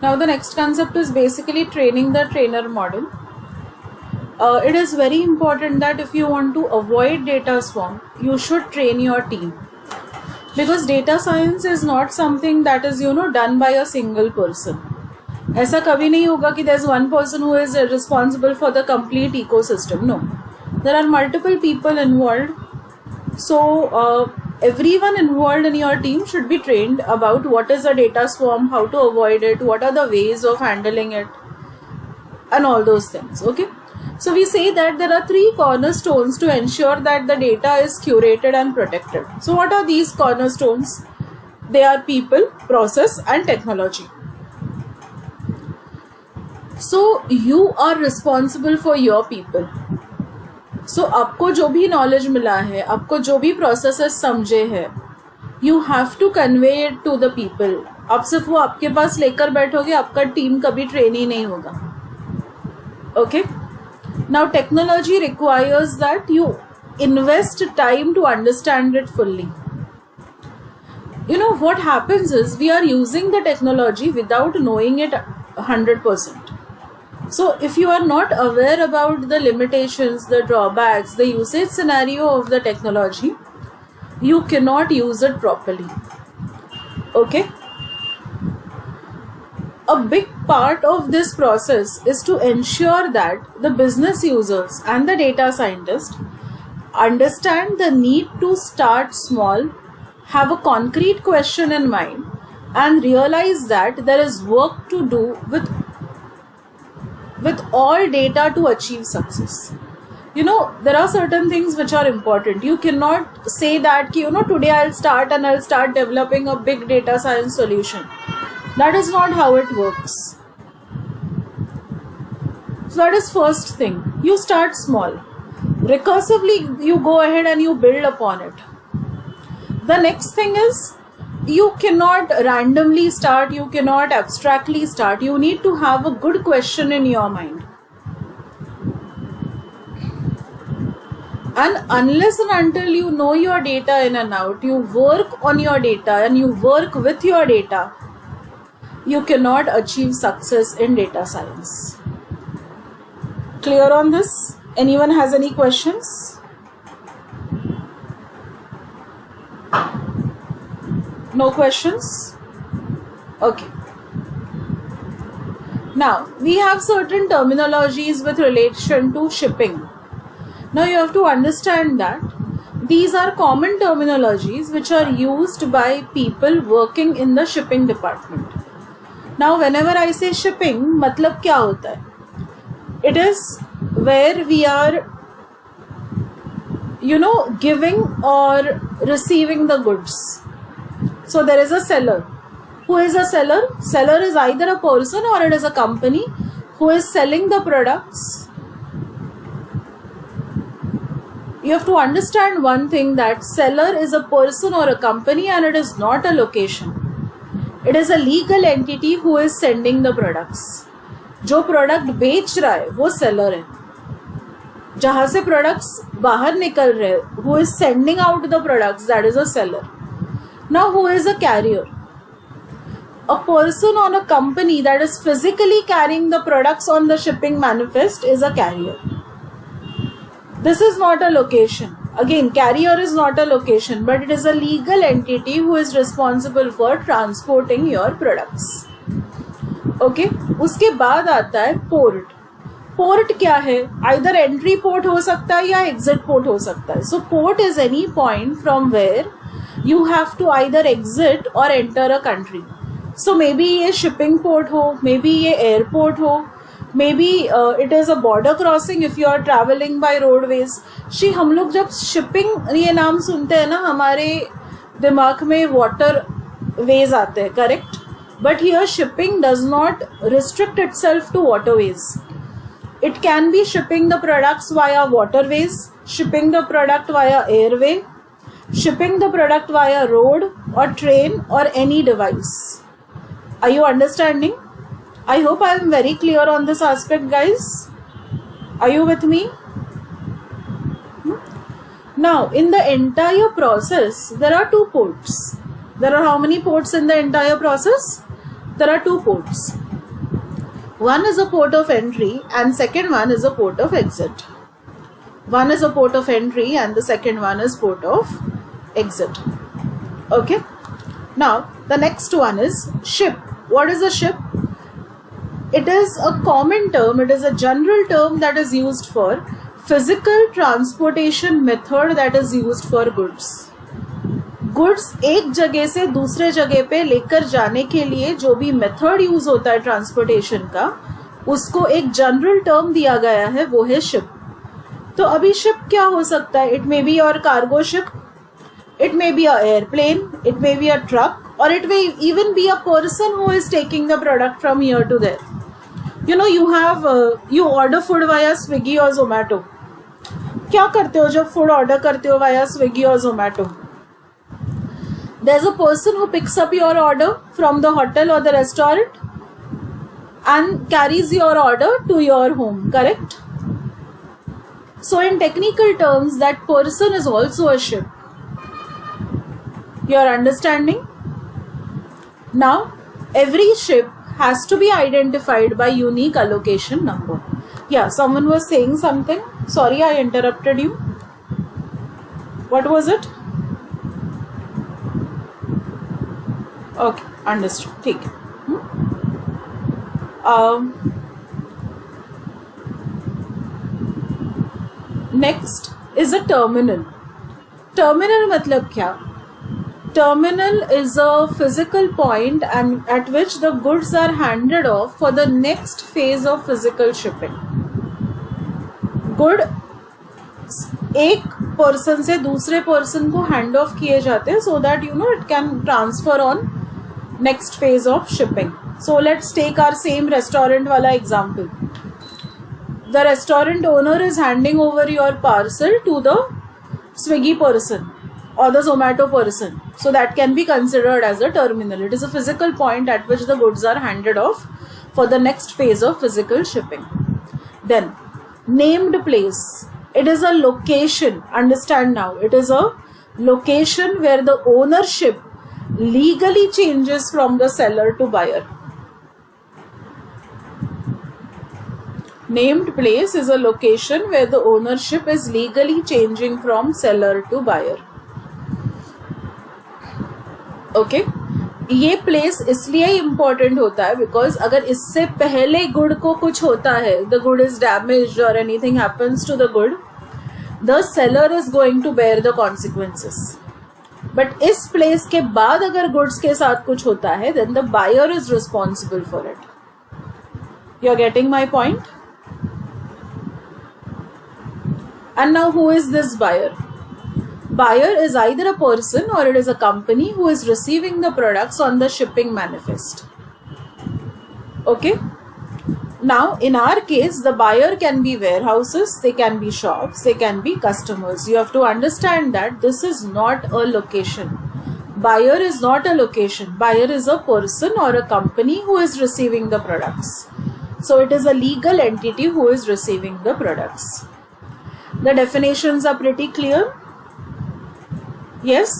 Now the next concept is basically training the trainer model. It is very important that if you want to avoid data swarm, you should train your team, because data science is not something that is done by a single person. ऐसा कभी नहीं होगा कि there's one person who is responsible for the complete ecosystem. No, there are multiple people involved. So everyone involved in your team should be trained about what is a data swarm, how to avoid it, what are the ways of handling it, and all those things. Okay, so we say that there are 3 cornerstones to ensure that the data is curated and protected. So what are these cornerstones? They are people, process, and technology. So you are responsible for your people. So आपको जो भी knowledge मिला है, आपको जो भी processes समझे हैं, you have to convey it to the people. आप सिर्फ वो आपके पास लेकर बैठोगे, आपका टीम कभी ट्रेन ही नहीं होगा. Okay? Now technology requires that you invest time to understand it fully. What happens is we are using the technology without knowing it 100%. So if you are not aware about the limitations, the drawbacks, the usage scenario of the technology, you cannot use it properly. Okay? A big part of this process is to ensure that the business users and the data scientists understand the need to start small, have a concrete question in mind, and realize that there is work to do with all data to achieve success. There are certain things which are important. You cannot say that today I'll start developing a big data science solution. That is not how it works. So that is first thing. You start small. Recursively you go ahead and you build upon it. The next thing is, you cannot randomly start, you cannot abstractly start. You need to have a good question in your mind. And unless and until you know your data in and out, you work on your data and you work with your data, you cannot achieve success in data science. Clear on this? Anyone has any questions? No questions? Okay. Now, we have certain terminologies with relation to shipping. Now, you have to understand that these are common terminologies which are used by people working in the shipping department. Now, whenever I say shipping, मतलब क्या होता है? It is where we are, giving or receiving the goods. So there is a seller. Who is a seller? Seller is either a person or it is a company who is selling the products. You have to understand one thing, that seller is a person or a company and it is not a location. It is a legal entity who is sending the products. जो product बेच रहा है वो seller है. जहाँ से products बाहर निकल रहे हैं, who is sending out the products, that is a seller. Now, who is a carrier? A person or a company that is physically carrying the products on the shipping manifest is a carrier. This is not a location. Again, carrier is not a location, but it is a legal entity who is responsible for transporting your products. Okay? उसके बाद आता है port. Port क्या है? Either entry port हो सकता है या exit port हो सकता है. So port is any point from where you have to either exit or enter a country. So maybe ये shipping port हो, maybe ये airport हो, maybe it is a border crossing if you are traveling by roadways. हम लोग जब shipping ये नाम सुनते हैं ना, हमारे दिमाग में water ways आते हैं, correct? But here shipping does not restrict itself to waterways. It can be shipping the products via waterways, shipping the product via airway, shipping the product via road or train or any device. Are you understanding? I hope I am very clear on this aspect, guys. Are you with me? Now, in the entire process, there are 2 ports. There are how many ports in the entire process? There are 2 ports. One is a port of entry and second one is a port of exit. One is a port of entry and the second one is port of exit. Okay. Now the next one is ship. What is a ship? It is a common term, it is a general term that is used for physical transportation method that is used for goods. Goods एक जगह से दूसरे जगह पे लेकर जाने के लिए जो भी मेथड यूज होता है ट्रांसपोर्टेशन का, उसको एक जनरल टर्म दिया गया है, वो है शिप. तो अभी शिप क्या हो सकता है? It may be your cargo ship, it may be a airplane, it may be a truck, और it may even be a person who is taking the product from here to there. You know, you order food via Swiggy और जोमैटो. क्या करते हो जब food order करते हो via Swiggy और Zomato? There's a person who picks up your order from the hotel or the restaurant and carries your order to your home, correct? So in technical terms, that person is also a ship. You're understanding? Now, every ship has to be identified by unique allocation number. Yeah, someone was saying something. Sorry, I interrupted you. What was it? Okay, understood. ठीक है. Next is a terminal. Terminal मतलब क्या? Terminal is a physical point and at which the goods are handed off for the next phase of physical shipping. Good एक person से दूसरे person को hand of किए जाते हैं so that you know it can transfer on next phase of shipping. So let's take our same restaurant wala example. The restaurant owner is handing over your parcel to the Swiggy person or the Zomato person. So that can be considered as a terminal. It is a physical point at which the goods are handed off for the next phase of physical shipping. Then named place. It is a location. Understand now. It is a location where the ownership legally changes from the seller to buyer. Named place is a location where the ownership is legally changing from seller to buyer. Okay? ये place इसलिए important होता है because अगर इससे पहले good को कुछ होता है, द गुड इज डैमेज्ड और anything happens to the good, the seller is going to bear the consequences. But इस प्लेस के बाद अगर गुड्स के साथ कुछ होता है then the buyer is responsible for it. You are getting my point? And now who is this buyer? Buyer is either a person or it is a company who is receiving the products on the shipping manifest. Okay? Now, in our case, the buyer can be warehouses, they can be shops, they can be customers. You have to understand that this is not a location. Buyer is not a location. Buyer is a person or a company who is receiving the products. So, it is a legal entity who is receiving the products. The definitions are pretty clear. Yes?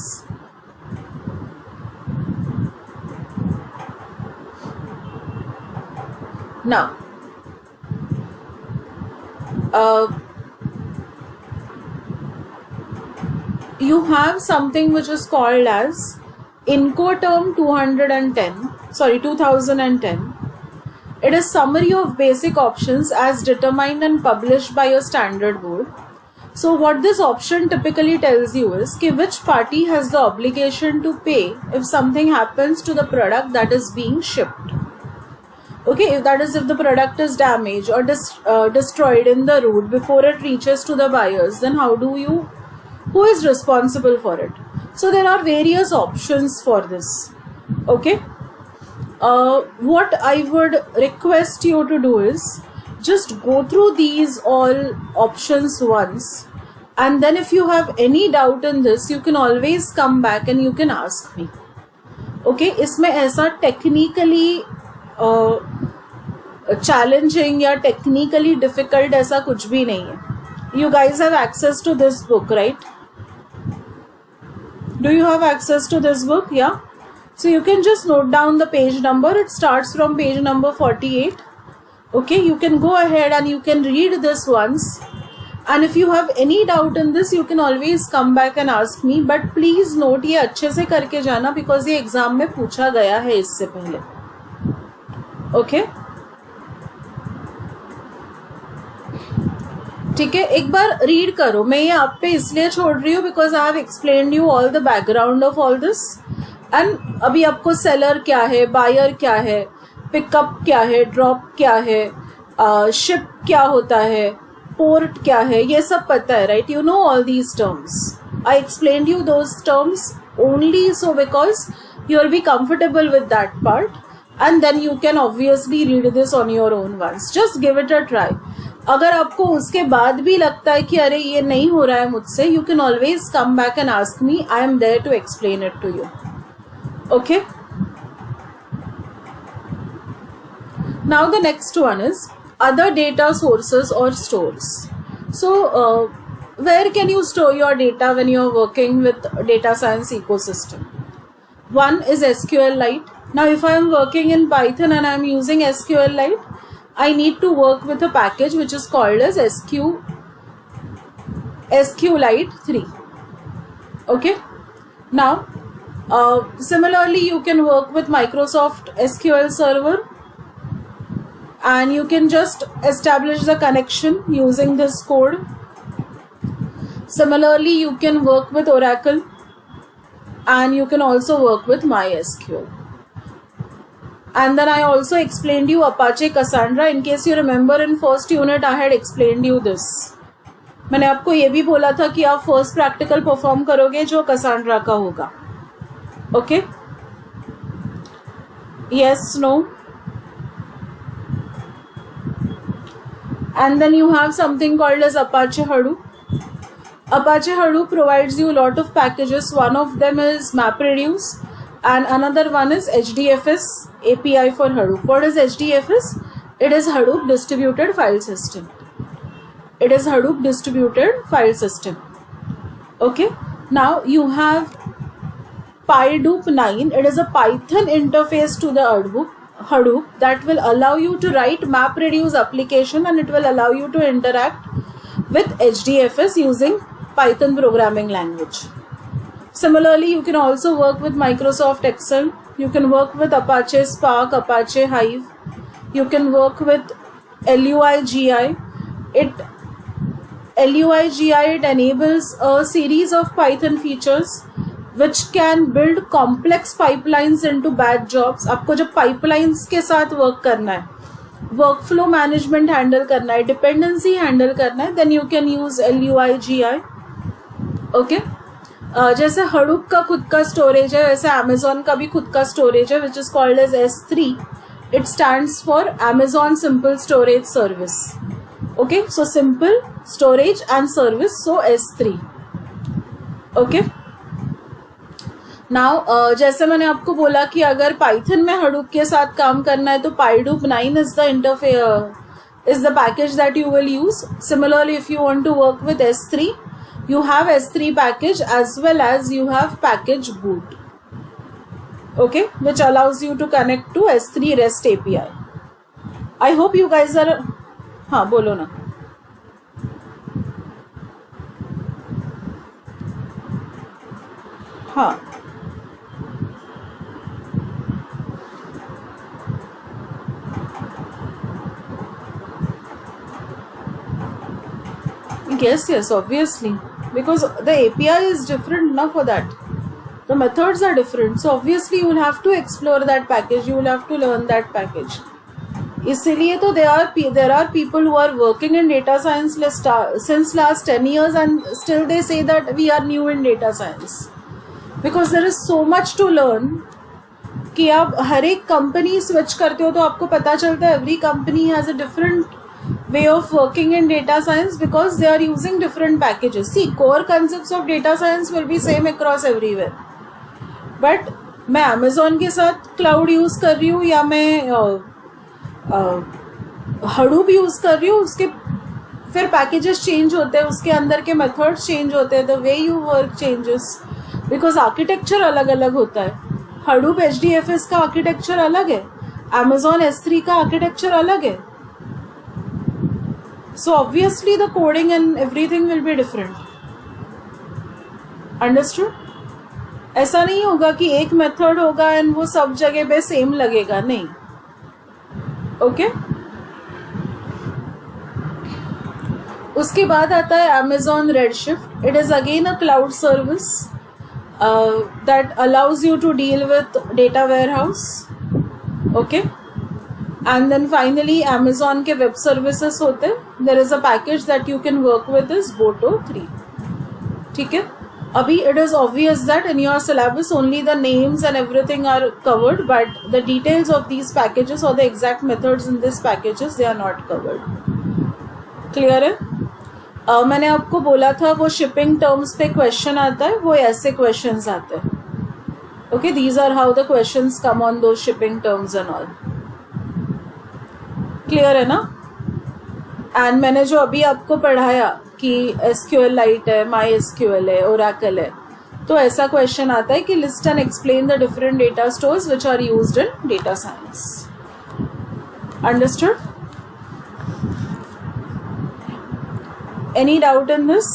Now, you have something which is called as Incoterm 2010. It is summary of basic options as determined and published by a standard board. So what this option typically tells you is कि which party has the obligation to pay if something happens to the product that is being shipped. Okay, if the product is damaged or destroyed in the route before it reaches to the buyers, then who is responsible for it? So there are various options for this. Okay, what I would request you to do is just go through these all options once, and then if you have any doubt in this you can always come back and you can ask me. Okay, इसमें ऐसा technically challenging या technically difficult ऐसा कुछ भी नहीं है. You guys have access to this book, right? Do you have access to this book? Yeah. So you can just note down the page number. It starts from page number 48. Okay, you can go ahead and you can read this once. And if you have any doubt in this, you can always come back and ask me. But please note, ये अच्छे से करके जाना, because ये exam में पूछा गया है इससे पहले. ओके, ठीक है, एक बार रीड करो. मैं ये आप पे इसलिए छोड़ रही हूँ because I have explained you all the background of all this. And अभी आपको सेलर क्या है, बायर क्या है, पिकअप क्या है, ड्रॉप क्या है, शिप क्या होता है, पोर्ट क्या है, ये सब पता है, right? You know all these terms. I explained you those terms only so because you will be comfortable with that part, and then you can obviously read this on your own once. Just give it a try. अगर आपको उसके बाद भी लगता है कि अरे ये नहीं हो रहा है मुझसे, you can always come back and ask me. I am there to explain it to you. Okay? Now the next one is other data sources or stores. So where can you store your data when you are working with data science ecosystem? One is SQLite. Now if I am working in Python and I am using SQLite, I need to work with a package which is called as SQLite 3. Okay. Now similarly you can work with Microsoft SQL Server, and you can just establish the connection using this code. Similarly you can work with Oracle, and you can also work with MySQL. And then I also explained you Apache Cassandra. In case you remember, in first unit I had explained you this. मैंने आपको ये भी बोला था कि आप first practical perform करोगे जो Cassandra का होगा. Okay, yes, no. And then you have something called as Apache Hadoop. Apache Hadoop provides you a lot of packages. One of them is MapReduce, and another one is HDFS API for Hadoop. What is HDFS? It is Hadoop Distributed File System. It is Hadoop Distributed File System. Okay. Now you have PyDoop 9. It is a Python interface to the Hadoop that will allow you to write MapReduce application, and it will allow you to interact with HDFS using Python programming language. Similarly, you can also work with Microsoft Excel. You can work with Apache Spark, Apache Hive. You can work with LUI-GI. It enables a series of Python features which can build complex pipelines into batch jobs. आपको जब pipelines के साथ work करना है, workflow management handle करना है, dependency handle करना है, then you can use LUI-GI. Okay, जैसे Hadoop का खुद का स्टोरेज है, वैसे Amazon का भी खुद का स्टोरेज है, which is called as S3. It stands for Amazon Simple Storage Service. Okay, so simple storage and service, so S3. Okay. Now जैसे मैंने आपको बोला कि अगर Python में Hadoop के साथ काम करना है तो PyDoop 9 is the package that you will use. Similarly, if you want to work with S3, you have S3 package as well as you have package boot. Okay, which allows you to connect to S3 REST API. I hope you guys are. हाँ, बोलो ना. हाँ, yes, obviously, because the API is different now. For that, the methods are different, so obviously you will have to explore that package, you will have to learn that package. इसीलिए तो there are people who are working in data science since last 10 years and still they say that we are new in data science, because there is so much to learn कि आप हर एक company switch करते हो तो आपको पता चलता है every company has a different way of working in data science because they are using different packages. See, core concepts of data science will be same across everywhere, but मैं Amazon के साथ cloud use कर रही हूँ या मैं Hadoop use कर रही हूँ, उसके फिर packages change होते हैं, उसके अंदर के methods change होते हैं, the way you work changes because architecture अलग अलग होता है. Hadoop HDFS का architecture अलग है, Amazon S3 का architecture अलग है. So obviously the coding and everything will be different. Understood? ऐसा नहीं होगा कि एक मेथड होगा एंड वो सब जगह पे सेम लगेगा, नहीं. ओके. उसके बाद आता है Amazon Redshift. It is again a cloud service that allows you to deal with data warehouse. Okay. And then finally Amazon के web services होते हैं. There is a package that you can work with is Boto 3. ठीक है. अभी it is obvious that in your syllabus only the names and everything are covered, but the details of these packages or the exact methods in these packages they are not covered. Clear है? मैंने आपको बोला था वो shipping terms पे question आता है, वो ऐसे questions आते हैं. Okay, these are how the questions come on those shipping terms and all. Clear है ना. एंड मैंने जो अभी आपको पढ़ाया कि SQLite है, MySQL है, Oracle है, तो ऐसा क्वेश्चन आता है कि list and explain the different data stores which are used in data science. Understood? Any doubt in this?